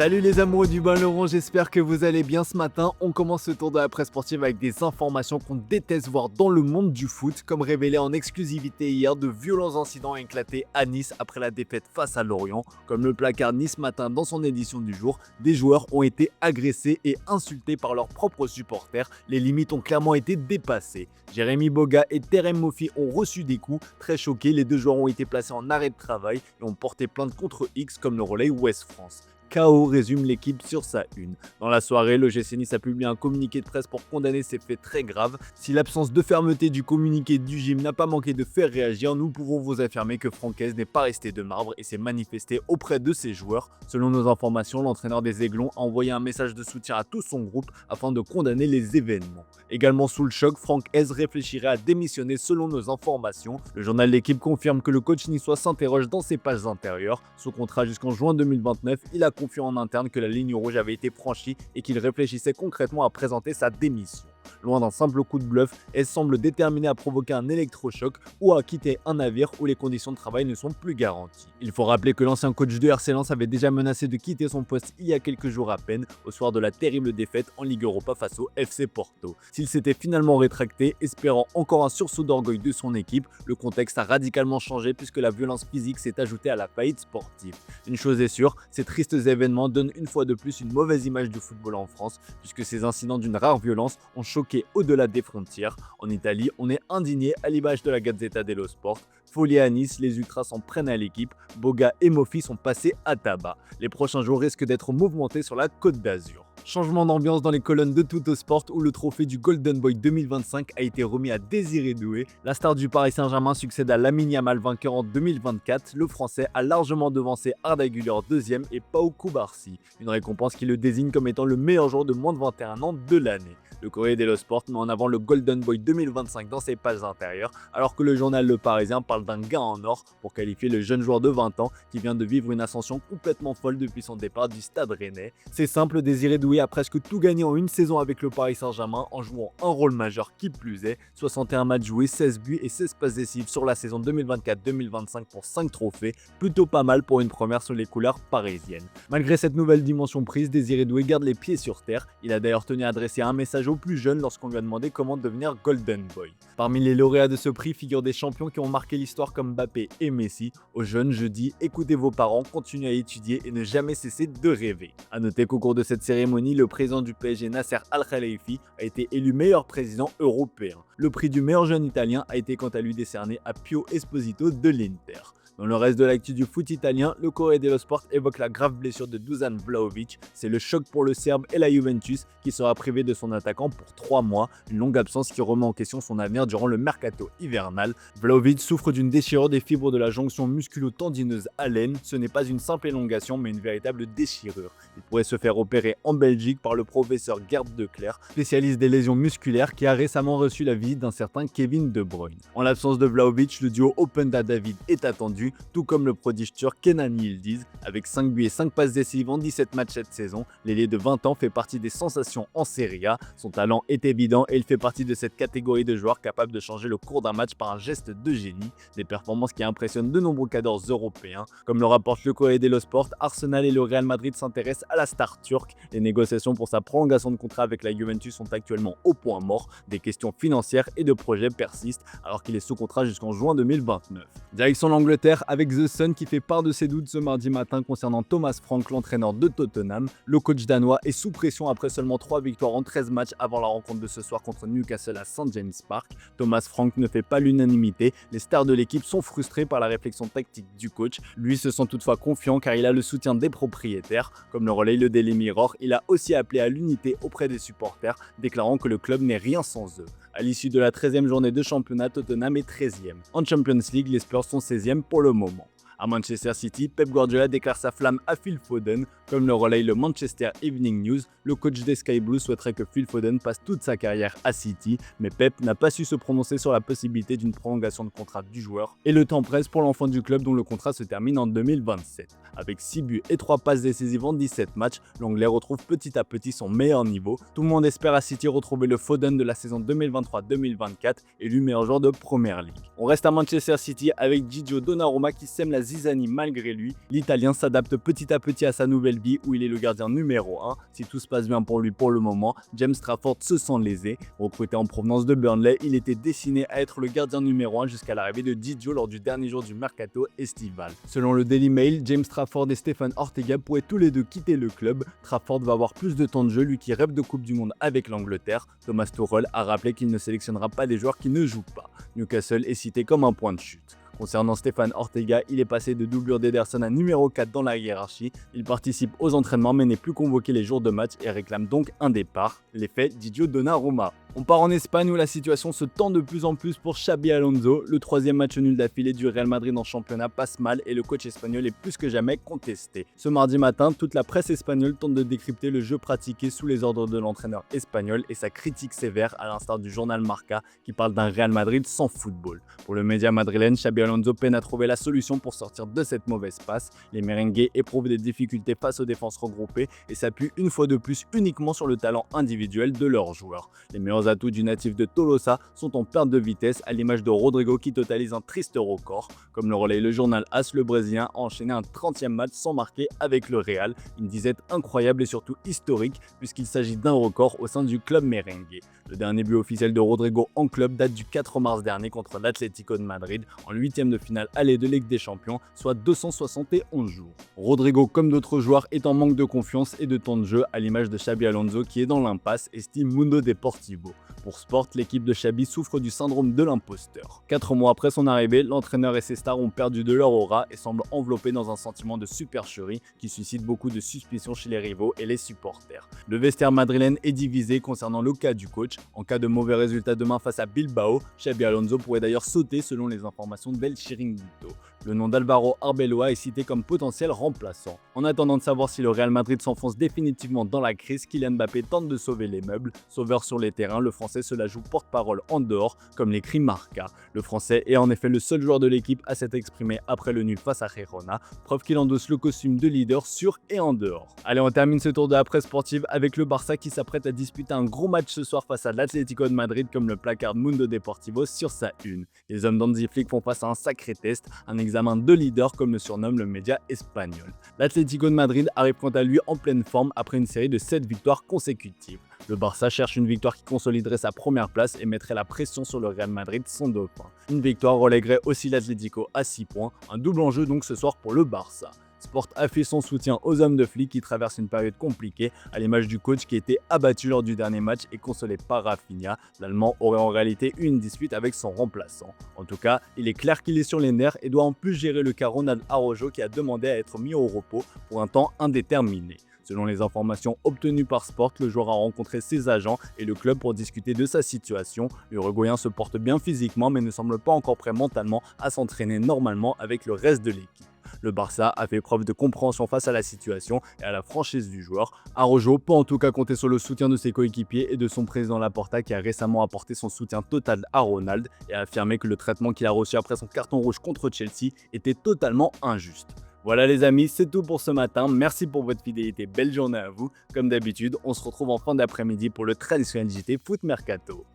Salut les amoureux du ballon rond, j'espère que vous allez bien ce matin. On commence ce tour de la presse sportive avec des informations qu'on déteste voir dans le monde du foot, comme révélé en exclusivité hier, de violents incidents ont éclaté à Nice après la défaite face à Lorient. Comme le placard Nice Matin dans son édition du jour, des joueurs ont été agressés et insultés par leurs propres supporters. Les limites ont clairement été dépassées. Jérémy Boga et Terem Moffi ont reçu des coups. Très choqués, les deux joueurs ont été placés en arrêt de travail et ont porté plainte contre X comme le relais Ouest France. KO résume l'équipe sur sa une. Dans la soirée, le GC Nice a publié un communiqué de presse pour condamner ces faits très graves. Si l'absence de fermeté du communiqué du gym n'a pas manqué de faire réagir, nous pouvons vous affirmer que Francaise n'est pas resté de marbre et s'est manifesté auprès de ses joueurs. Selon nos informations, l'entraîneur des Aiglons a envoyé un message de soutien à tout son groupe afin de condamner les événements. Également sous le choc, Francaise réfléchirait à démissionner selon nos informations. Le journal L'équipe confirme que le coach niçois s'interroge dans ses pages intérieures. Sous contrat jusqu'en juin 2029, il a confié en interne que la ligne rouge avait été franchie et qu'il réfléchissait concrètement à présenter sa démission. Loin d'un simple coup de bluff, elle semble déterminée à provoquer un électrochoc ou à quitter un navire où les conditions de travail ne sont plus garanties. Il faut rappeler que l'ancien coach de RC Lens avait déjà menacé de quitter son poste il y a quelques jours à peine, au soir de la terrible défaite en Ligue Europa face au FC Porto. S'il s'était finalement rétracté, espérant encore un sursaut d'orgueil de son équipe, le contexte a radicalement changé puisque la violence physique s'est ajoutée à la faillite sportive. Une chose est sûre, ces tristes événements donnent une fois de plus une mauvaise image du football en France, puisque ces incidents d'une rare violence ont choqué au-delà des frontières. En Italie, on est indigné à l'image de la Gazzetta dello Sport. Folie à Nice, les ultras s'en prennent à l'équipe. Boga et Moffi sont passés à tabac. Les prochains jours risquent d'être mouvementés sur la Côte d'Azur. Changement d'ambiance dans les colonnes de Tuttosport où le trophée du Golden Boy 2025 a été remis à Désiré Doué. La star du Paris Saint-Germain succède à Lamine Yamal, vainqueur en 2024. Le Français a largement devancé Arda Güler 2e et Pau Cubarsí, une récompense qui le désigne comme étant le meilleur joueur de moins de 21 ans de l'année. Le Corriere dello Sport met en avant le Golden Boy 2025 dans ses pages intérieures, alors que le journal Le Parisien parle d'un gain en or pour qualifier le jeune joueur de 20 ans qui vient de vivre une ascension complètement folle depuis son départ du Stade Rennais. C'est simple, Désiré Doué a presque tout gagné en une saison avec le Paris Saint-Germain en jouant un rôle majeur qui plus est. 61 matchs joués, 16 buts et 16 passes décisives sur la saison 2024-2025 pour 5 trophées, plutôt pas mal pour une première sur les couleurs parisiennes. Malgré cette nouvelle dimension prise, Désiré Doué garde les pieds sur terre. Il a d'ailleurs tenu à adresser un message aux plus jeunes lorsqu'on lui a demandé comment devenir Golden Boy. Parmi les lauréats de ce prix figurent des champions qui ont marqué l'histoire comme Mbappé et Messi. Aux jeunes, je dis écoutez vos parents, continuez à étudier et ne jamais cesser de rêver. A noter qu'au cours de cette cérémonie, le président du PSG Nasser Al-Khelaifi a été élu meilleur président européen. Le prix du meilleur jeune italien a été quant à lui décerné à Pio Esposito de l'Inter. Dans le reste de l'actu du foot italien, le Corriere dello Sport évoque la grave blessure de Dusan Vlahovic. C'est le choc pour le Serbe et la Juventus qui sera privé de son attaquant pour 3 mois, une longue absence qui remet en question son avenir durant le mercato hivernal. Vlahovic souffre d'une déchirure des fibres de la jonction musculo-tendineuse à l'aine. Ce n'est pas une simple élongation mais une véritable déchirure. Il pourrait se faire opérer en Belgique par le professeur Gerd Declercq, spécialiste des lésions musculaires qui a récemment reçu la visite d'un certain Kevin De Bruyne. En l'absence de Vlahovic, le duo Openda David est attendu, tout comme le prodige turc Kenan Yildiz. Avec 5 buts et 5 passes décisives en 17 matchs cette saison, l'ailier de 20 ans fait partie des sensations en Serie A. Son talent est évident et il fait partie de cette catégorie de joueurs capables de changer le cours d'un match par un geste de génie. Des performances qui impressionnent de nombreux cadors européens. Comme le rapporte le Corriere dello Sport, Arsenal et le Real Madrid s'intéressent à la star turque. Les négociations pour sa prolongation de contrat avec la Juventus sont actuellement au point mort. Des questions financières et de projets persistent alors qu'il est sous contrat jusqu'en juin 2029. Direction l'Angleterre avec The Sun qui fait part de ses doutes ce mardi matin concernant Thomas Frank, l'entraîneur de Tottenham. Le coach danois est sous pression après seulement 3 victoires en 13 matchs avant la rencontre de ce soir contre Newcastle à St James Park. Thomas Frank ne fait pas l'unanimité. Les stars de l'équipe sont frustrés par la réflexion tactique du coach. Lui se sent toutefois confiant car il a le soutien des propriétaires. Comme le relaye le Daily Mirror, il a aussi appelé à l'unité auprès des supporters, déclarant que le club n'est rien sans eux. À l'issue de la 13e journée de championnat, Tottenham est 13e. En Champions League, les Spurs sont 16e pour le moment. À Manchester City, Pep Guardiola déclare sa flamme à Phil Foden. Comme le relaye le Manchester Evening News, le coach des Sky Blues souhaiterait que Phil Foden passe toute sa carrière à City, mais Pep n'a pas su se prononcer sur la possibilité d'une prolongation de contrat du joueur. Et le temps presse pour l'enfant du club dont le contrat se termine en 2027. Avec 6 buts et 3 passes décisives en 17 matchs, l'Anglais retrouve petit à petit son meilleur niveau. Tout le monde espère à City retrouver le Foden de la saison 2023-2024, élu meilleur joueur de Premier League. On reste à Manchester City avec Gigio Donnarumma qui sème la zizanie malgré lui, l'Italien s'adapte petit à petit à sa nouvelle vie où il est le gardien numéro 1. Si tout se passe bien pour lui pour le moment, James Trafford se sent lésé. Recruté en provenance de Burnley, il était destiné à être le gardien numéro 1 jusqu'à l'arrivée de Didio lors du dernier jour du mercato estival. Selon le Daily Mail, James Trafford et Stefan Ortega pourraient tous les deux quitter le club. Trafford va avoir plus de temps de jeu, lui qui rêve de Coupe du Monde avec l'Angleterre. Thomas Tuchel a rappelé qu'il ne sélectionnera pas des joueurs qui ne jouent pas. Newcastle est cité comme un point de chute. Concernant Stefan Ortega, il est passé de doublure d'Ederson à numéro 4 dans la hiérarchie. Il participe aux entraînements mais n'est plus convoqué les jours de match et réclame donc un départ. L'effet Didio Donnarumma. On part en Espagne où la situation se tend de plus en plus pour Xabi Alonso. Le troisième match nul d'affilée du Real Madrid en championnat passe mal et le coach espagnol est plus que jamais contesté. Ce mardi matin, toute la presse espagnole tente de décrypter le jeu pratiqué sous les ordres de l'entraîneur espagnol et sa critique sévère à l'instar du journal Marca qui parle d'un Real Madrid sans football. Pour le média madrilène, Xabi Alonso peine à trouver la solution pour sortir de cette mauvaise passe. Les merengues éprouvent des difficultés face aux défenses regroupées et s'appuient une fois de plus uniquement sur le talent individuel de leurs joueurs. Les meilleurs atouts du natif de Tolosa sont en perte de vitesse à l'image de Rodrigo qui totalise un triste record. Comme le relaye le journal AS, le Brésilien a enchaîné un 30e match sans marquer avec le Real, une disette incroyable et surtout historique puisqu'il s'agit d'un record au sein du club merengue. Le dernier but officiel de Rodrigo en club date du 4 mars dernier contre l'Atlético de Madrid en 8e de finale aller de Ligue des Champions, soit 271 jours. Rodrigo, comme d'autres joueurs, est en manque de confiance et de temps de jeu à l'image de Xabi Alonso qui est dans l'impasse, estime Mundo Deportivo. Pour Sport, l'équipe de Xabi souffre du syndrome de l'imposteur. 4 mois après son arrivée, l'entraîneur et ses stars ont perdu de leur aura et semblent enveloppés dans un sentiment de supercherie qui suscite beaucoup de suspicions chez les rivaux et les supporters. Le vestiaire madrilène est divisé concernant le cas du coach. En cas de mauvais résultat demain face à Bilbao, Xabi Alonso pourrait d'ailleurs sauter selon les informations d'El Chiringuito. Le nom d'Alvaro Arbeloa est cité comme potentiel remplaçant. En attendant de savoir si le Real Madrid s'enfonce définitivement dans la crise, Kylian Mbappé tente de sauver les meubles. Sauveur sur les terrains, le Français se la joue porte-parole en dehors, comme l'écrit Marca. Le Français est en effet le seul joueur de l'équipe à s'être exprimé après le nul face à Girona, preuve qu'il endosse le costume de leader sur et en dehors. Allez, on termine ce tour de la presse sportive avec le Barça qui s'apprête à disputer un gros match ce soir face à l'Atlético de Madrid comme le placard Mundo Deportivo sur sa une. Les hommes d'Hansi Flick font face à un sacré test, un examen de leader comme le surnomme le média espagnol. L'Atlético de Madrid arrive quant à lui en pleine forme après une série de 7 victoires consécutives. Le Barça cherche une victoire qui consoliderait sa première place et mettrait la pression sur le Real Madrid, son dauphin. Une victoire relèguerait aussi l'Atlético à 6 points, un double enjeu donc ce soir pour le Barça. Sport a fait son soutien aux hommes de Flick qui traversent une période compliquée, à l'image du coach qui était abattu lors du dernier match et consolé par Rafinha. L'Allemand aurait en réalité eu une dispute avec son remplaçant. En tout cas, il est clair qu'il est sur les nerfs et doit en plus gérer le cas Ronald Araujo qui a demandé à être mis au repos pour un temps indéterminé. Selon les informations obtenues par Sport, le joueur a rencontré ses agents et le club pour discuter de sa situation. L'Uruguayen se porte bien physiquement mais ne semble pas encore prêt mentalement à s'entraîner normalement avec le reste de l'équipe. Le Barça a fait preuve de compréhension face à la situation et à la franchise du joueur. Araujo peut en tout cas compter sur le soutien de ses coéquipiers et de son président Laporta qui a récemment apporté son soutien total à Ronald et a affirmé que le traitement qu'il a reçu après son carton rouge contre Chelsea était totalement injuste. Voilà les amis, c'est tout pour ce matin. Merci pour votre fidélité, belle journée à vous. Comme d'habitude, on se retrouve en fin d'après-midi pour le traditionnel JT Foot Mercato.